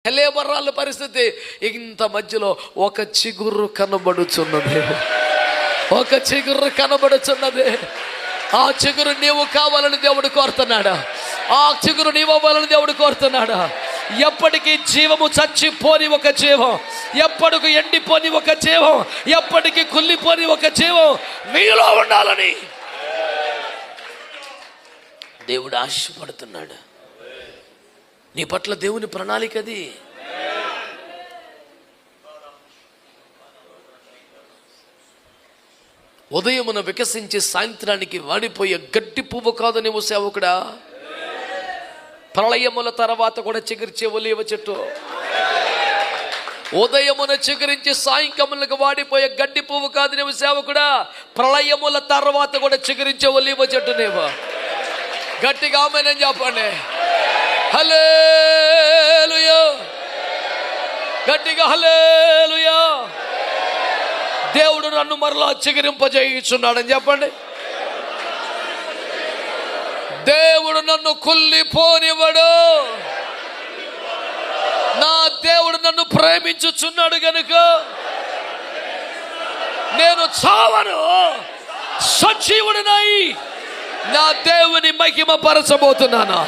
లేబర్రాళ్ళ పరిస్థితి ఇంత మధ్యలో ఒక చిగురు కనబడుచున్నది, ఒక చిగురు కనబడుచున్నది. ఆ చిగురు నీవు కావాలని దేవుడు కోరుతున్నాడా? ఆ చిగురు నీవు అవ్వాలని దేవుడు కోరుతున్నాడా? ఎప్పటికీ జీవము చచ్చిపోని ఒక జీవం, ఎప్పటికి ఎండిపోని ఒక జీవం, ఎప్పటికీ కుళ్ళిపోని ఒక జీవం మీలో ఉండాలని దేవుడు ఆశపడుతున్నాడు. నీ పట్ల దేవుని ప్రణాళిక అది. ఉదయమున వికసించి సాయంత్రానికి వాడిపోయే గడ్డి పువ్వు కాదు నీవు సేవకుడా. ప్రళయముల తర్వాత కూడా చిగురిచే ఒలీవ చెట్టు. ఉదయమున చిగురించి సాయంకాలములకు వాడిపోయే గడ్డి పువ్వు కాదు నీవు సేవకుడా. ప్రళయముల తర్వాత కూడా చిగురించే ఒలీవ చెట్టు నీవు. గట్టిగా ఆమేనని చెప్పండి. హల్లెలూయా, గట్టిగా హల్లెలూయా. దేవుడు నన్ను మరలా చిగురింపజేయుచున్నాడని చెప్పండి. దేవుడు నన్ను కుళ్ళిపోనివ్వడు. నా దేవుడు నన్ను ప్రేమించుచున్నాడు గనుక నేను చావను, సజీవుడినై నా దేవుని మహిమ పరచబోతున్నాను.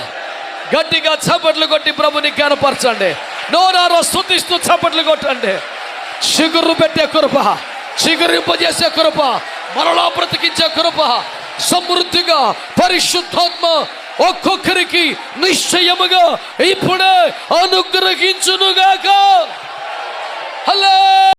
గట్టిగా చప్పట్లు కొట్టి ప్రభుని కనపరచండి. నోరారో స్తుతిస్తూ చప్పట్లు కొట్టండి. చిగురు పెట్టే కృప, చిగురింపజేసే కృప, మరలా బ్రతికించే కృప సమృద్ధిగా పరిశుద్ధాత్మ ఒక్కొక్కరికి నిశ్చయముగా ఇప్పుడే అనుగ్రహించునుగాక. హల్లెలూయా.